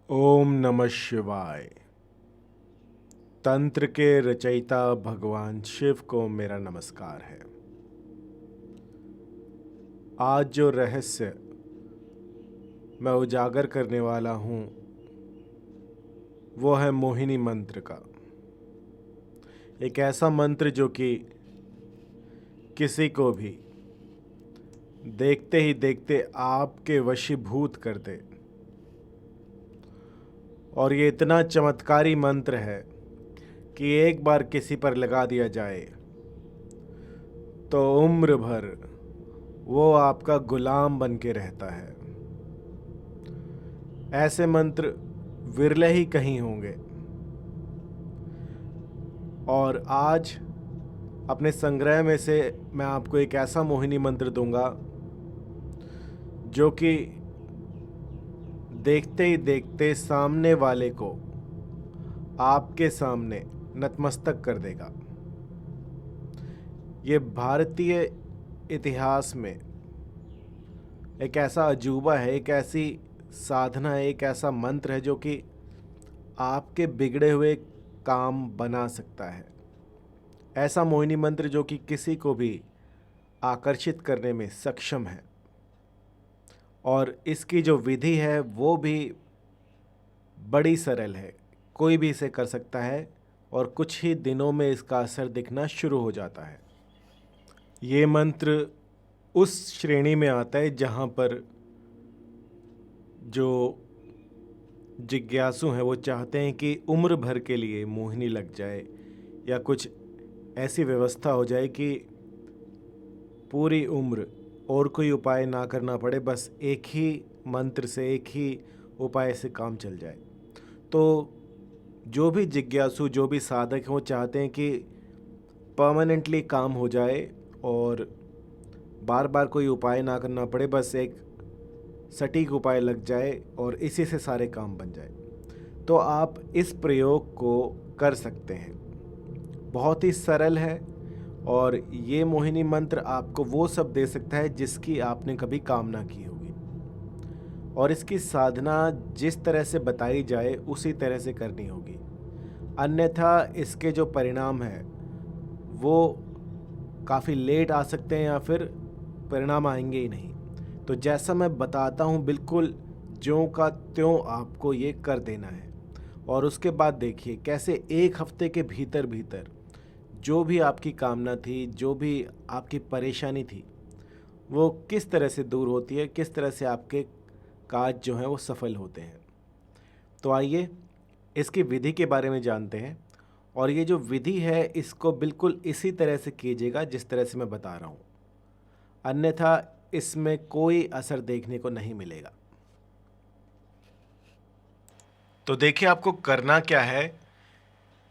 ओम नमः शिवाय। तंत्र के रचयिता भगवान शिव को मेरा नमस्कार है। आज जो रहस्य मैं उजागर करने वाला हूँ वो है मोहिनी मंत्र का। एक ऐसा मंत्र जो कि किसी को भी देखते ही देखते आपके वशीभूत कर दे। और ये इतना चमत्कारी मंत्र है कि एक बार किसी पर लगा दिया जाए तो उम्र भर वो आपका गुलाम बन के रहता है। ऐसे मंत्र विरले ही कहीं होंगे। और आज अपने संग्रह में से मैं आपको एक ऐसा मोहिनी मंत्र दूंगा जो कि देखते ही देखते सामने वाले को आपके सामने नतमस्तक कर देगा। ये भारतीय इतिहास में एक ऐसा अजूबा है, एक ऐसी साधना है, एक ऐसा मंत्र है जो कि आपके बिगड़े हुए काम बना सकता है। ऐसा मोहिनी मंत्र जो कि किसी को भी आकर्षित करने में सक्षम है। और इसकी जो विधि है वो भी बड़ी सरल है, कोई भी इसे कर सकता है और कुछ ही दिनों में इसका असर दिखना शुरू हो जाता है। ये मंत्र उस श्रेणी में आता है जहाँ पर जो जिज्ञासु हैं वो चाहते हैं कि उम्र भर के लिए मोहिनी लग जाए या कुछ ऐसी व्यवस्था हो जाए कि पूरी उम्र और कोई उपाय ना करना पड़े, बस एक ही मंत्र से, एक ही उपाय से काम चल जाए। तो जो भी जिज्ञासु, जो भी साधक हैं वो चाहते हैं कि परमानेंटली काम हो जाए और बार बार कोई उपाय ना करना पड़े, बस एक सटीक उपाय लग जाए और इसी से सारे काम बन जाए। तो आप इस प्रयोग को कर सकते हैं। बहुत ही सरल है और ये मोहिनी मंत्र आपको वो सब दे सकता है जिसकी आपने कभी कामना की होगी। और इसकी साधना जिस तरह से बताई जाए उसी तरह से करनी होगी, अन्यथा इसके जो परिणाम हैं वो काफ़ी लेट आ सकते हैं या फिर परिणाम आएंगे ही नहीं। तो जैसा मैं बताता हूँ बिल्कुल ज्यों का त्यों आपको ये कर देना है। और उसके बाद देखिए कैसे एक हफ्ते के भीतर भीतर जो भी आपकी कामना थी, जो भी आपकी परेशानी थी, वो किस तरह से दूर होती है, किस तरह से आपके काज जो हैं वो सफल होते हैं। तो आइए इसकी विधि के बारे में जानते हैं। और ये जो विधि है इसको बिल्कुल इसी तरह से कीजिएगा जिस तरह से मैं बता रहा हूँ, अन्यथा इसमें कोई असर देखने को नहीं मिलेगा। तो देखिए आपको करना क्या है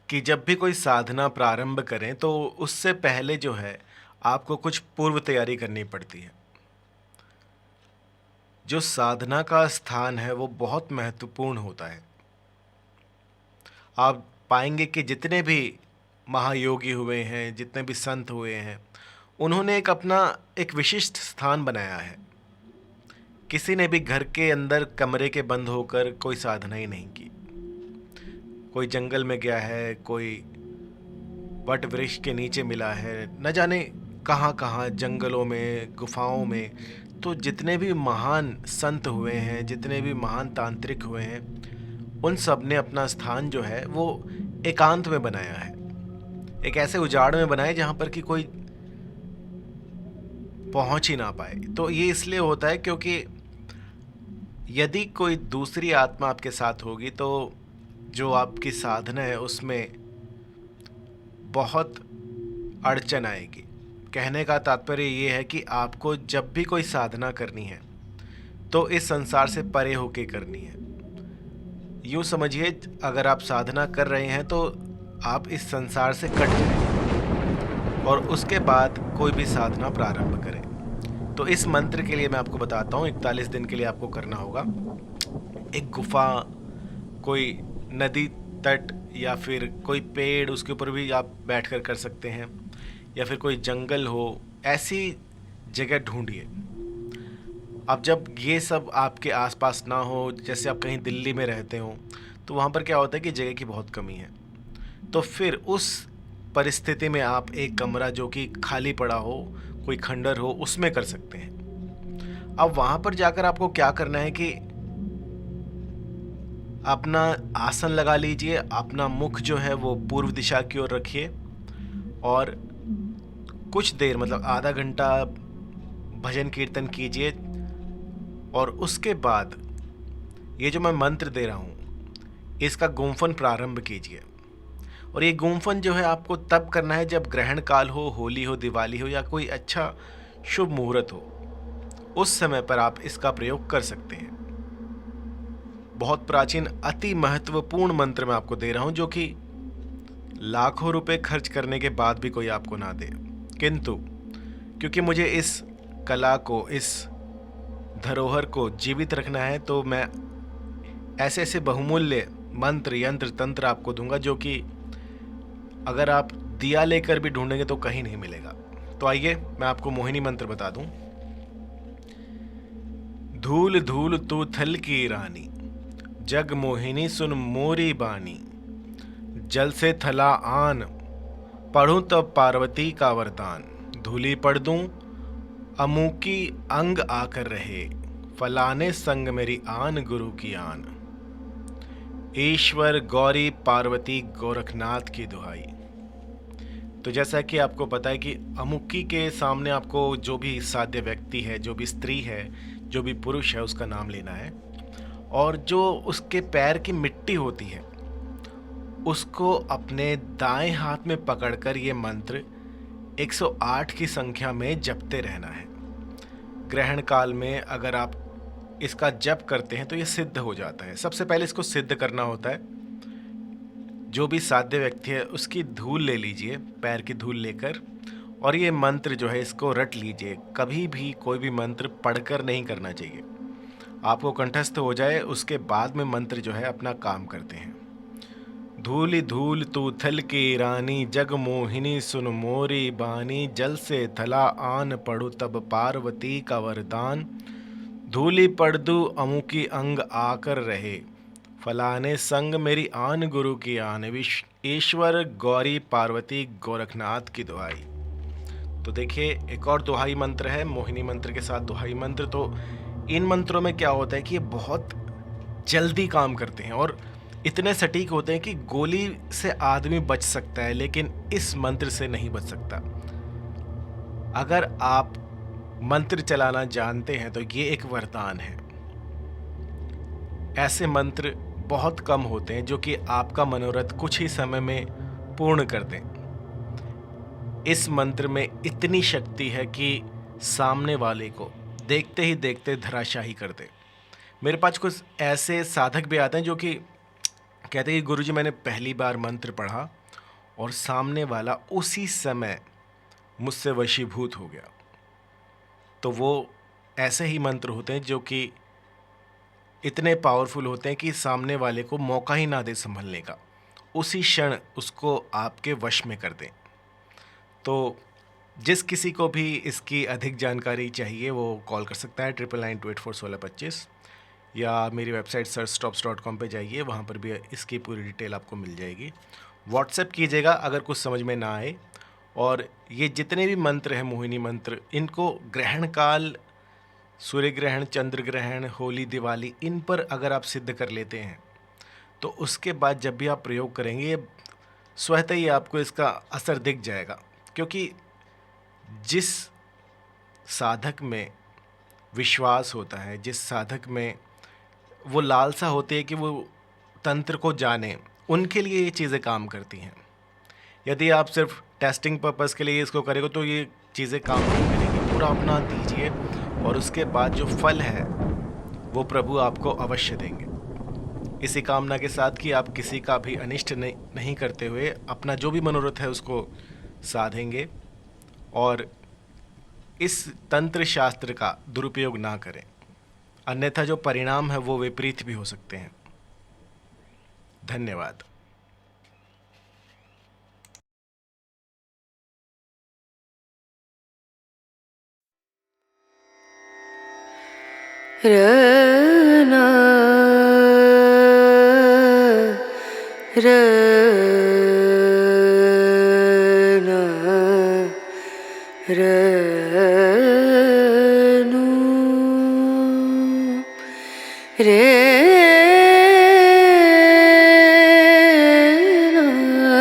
कि जब भी कोई साधना प्रारंभ करें तो उससे पहले जो है आपको कुछ पूर्व तैयारी करनी पड़ती है। जो साधना का स्थान है वो बहुत महत्वपूर्ण होता है। आप पाएंगे कि जितने भी महायोगी हुए हैं, जितने भी संत हुए हैं, उन्होंने एक अपना एक विशिष्ट स्थान बनाया है। किसी ने भी घर के अंदर कमरे के बंद होकर कोई साधना ही नहीं की। कोई जंगल में गया है, कोई वट वृक्ष के नीचे मिला है, न जाने कहाँ कहाँ जंगलों में, गुफाओं में। तो जितने भी महान संत हुए हैं, जितने भी महान तांत्रिक हुए हैं, उन सब ने अपना स्थान जो है वो एकांत में बनाया है। एक ऐसे उजाड़ में बनाया जहाँ पर कि कोई पहुँच ही ना पाए। तो ये इसलिए होता है क्योंकि यदि कोई दूसरी आत्मा आपके साथ होगी तो जो आपकी साधना है उसमें बहुत अड़चन आएगी। कहने का तात्पर्य ये है कि आपको जब भी कोई साधना करनी है तो इस संसार से परे होके करनी है। यूँ समझिए अगर आप साधना कर रहे हैं तो आप इस संसार से कट जाएं और उसके बाद कोई भी साधना प्रारंभ करें। तो इस मंत्र के लिए मैं आपको बताता हूँ, 41 दिन के लिए आपको करना होगा। एक गुफा, कोई नदी तट या फिर कोई पेड़, उसके ऊपर भी आप बैठकर कर सकते हैं, या फिर कोई जंगल हो, ऐसी जगह ढूंढिए। अब जब ये सब आपके आसपास ना हो, जैसे आप कहीं दिल्ली में रहते हो, तो वहाँ पर क्या होता है कि जगह की बहुत कमी है। तो फिर उस परिस्थिति में आप एक कमरा जो कि खाली पड़ा हो, कोई खंडर हो, उसमें कर सकते हैं। अब वहाँ पर जाकर आपको क्या करना है कि अपना आसन लगा लीजिए, अपना मुख जो है वो पूर्व दिशा की ओर रखिए और कुछ देर मतलब आधा घंटा भजन कीर्तन कीजिए। और उसके बाद ये जो मैं मंत्र दे रहा हूँ इसका गुम्फन प्रारंभ कीजिए। और ये गुम्फन जो है आपको तब करना है जब ग्रहण काल हो, होली हो, दिवाली हो या कोई अच्छा शुभ मुहूर्त हो, उस समय पर आप इसका प्रयोग कर सकते हैं। बहुत प्राचीन अति महत्वपूर्ण मंत्र मैं आपको दे रहा हूं जो कि लाखों रुपए खर्च करने के बाद भी कोई आपको ना दे, किंतु क्योंकि मुझे इस कला को, इस धरोहर को जीवित रखना है, तो मैं ऐसे ऐसे बहुमूल्य मंत्र, यंत्र, तंत्र आपको दूंगा जो कि अगर आप दिया लेकर भी ढूंढेंगे तो कहीं नहीं मिलेगा। तो आइए मैं आपको मोहिनी मंत्र बता दूं। धूल धूल तू थल की रानी, जग मोहिनी सुन मोरी बानी। जल से थला आन, पढ़ूं तब पार्वती का वरदान। धूली पढ़ दूं, अमुकी अंग आकर रहे। फलाने संग मेरी आन, गुरु की आन। ईश्वर गौरी पार्वती गोरखनाथ की दुहाई। तो जैसा कि आपको पता है कि अमुकी के सामने आपको जो भी साध्य व्यक्ति है, जो भी स्त्री है, जो भी पुरुष है, उसका नाम लेना है। और जो उसके पैर की मिट्टी होती है उसको अपने दाएं हाथ में पकड़कर ये मंत्र 108 की संख्या में जपते रहना है। ग्रहण काल में अगर आप इसका जप करते हैं तो ये सिद्ध हो जाता है। सबसे पहले इसको सिद्ध करना होता है। जो भी साध्य व्यक्ति है उसकी धूल ले लीजिए, पैर की धूल लेकर, और ये मंत्र जो है इसको रट लीजिए। कभी भी कोई भी मंत्र पढ़कर नहीं करना चाहिए, आपको कंठस्थ हो जाए उसके बाद में मंत्र जो है अपना काम करते हैं। धूलि धूल तू थल की रानी, जग मोहिनी सुन मोरी बानी। जल से थला आन, पढ़ू तब पार्वती का वरदान। धूलि पढ़ दू, अमुकी अंग आकर रहे। फलाने संग मेरी आन, गुरु की आन। ईश्वर गौरी पार्वती गोरखनाथ की दुहाई। तो देखिए एक और दुहाई मंत्र है, मोहिनी मंत्र के साथ दुहाई मंत्र। तो इन मंत्रों में क्या होता है कि ये बहुत जल्दी काम करते हैं और इतने सटीक होते हैं कि गोली से आदमी बच सकता है लेकिन इस मंत्र से नहीं बच सकता। अगर आप मंत्र चलाना जानते हैं तो ये एक वरदान है। ऐसे मंत्र बहुत कम होते हैं जो कि आपका मनोरथ कुछ ही समय में पूर्ण कर दें। इस मंत्र में इतनी शक्ति है कि सामने वाले को देखते ही देखते धराशाही कर दे। मेरे पास कुछ ऐसे साधक भी आते हैं जो कि कहते हैं कि गुरुजी मैंने पहली बार मंत्र पढ़ा और सामने वाला उसी समय मुझसे वशीभूत हो गया। तो वो ऐसे ही मंत्र होते हैं जो कि इतने पावरफुल होते हैं कि सामने वाले को मौका ही ना दे संभलने का, उसी क्षण उसको आपके वश में कर दें। तो जिस किसी को भी इसकी अधिक जानकारी चाहिए वो कॉल कर सकता है 9992841625, या मेरी वेबसाइट searchstops.com पे जाइए, वहाँ पर भी इसकी पूरी डिटेल आपको मिल जाएगी। व्हाट्सएप कीजिएगा अगर कुछ समझ में ना आए। और ये जितने भी मंत्र हैं मोहिनी मंत्र, इनको ग्रहण काल, सूर्य ग्रहण, चंद्र ग्रहण, होली, दिवाली, इन पर अगर आप सिद्ध कर लेते हैं तो उसके बाद जब भी आप प्रयोग करेंगे ये स्वतः ही आपको इसका असर दिख जाएगा। क्योंकि जिस साधक में विश्वास होता है, जिस साधक में वो लालसा होती है कि वो तंत्र को जाने, उनके लिए ये चीज़ें काम करती हैं। यदि आप सिर्फ टेस्टिंग पर्पस के लिए इसको करेंगे तो ये चीज़ें काम नहीं करेंगी। पूरा अपना दीजिए और उसके बाद जो फल है वो प्रभु आपको अवश्य देंगे। इसी कामना के साथ कि आप किसी का भी अनिष्ट नहीं करते हुए अपना जो भी मनोरथ है उसको साधेंगे और इस तंत्र शास्त्र का दुरुपयोग ना करें, अन्यथा जो परिणाम है वो विपरीत भी हो सकते हैं। धन्यवाद। रना रना रनु रे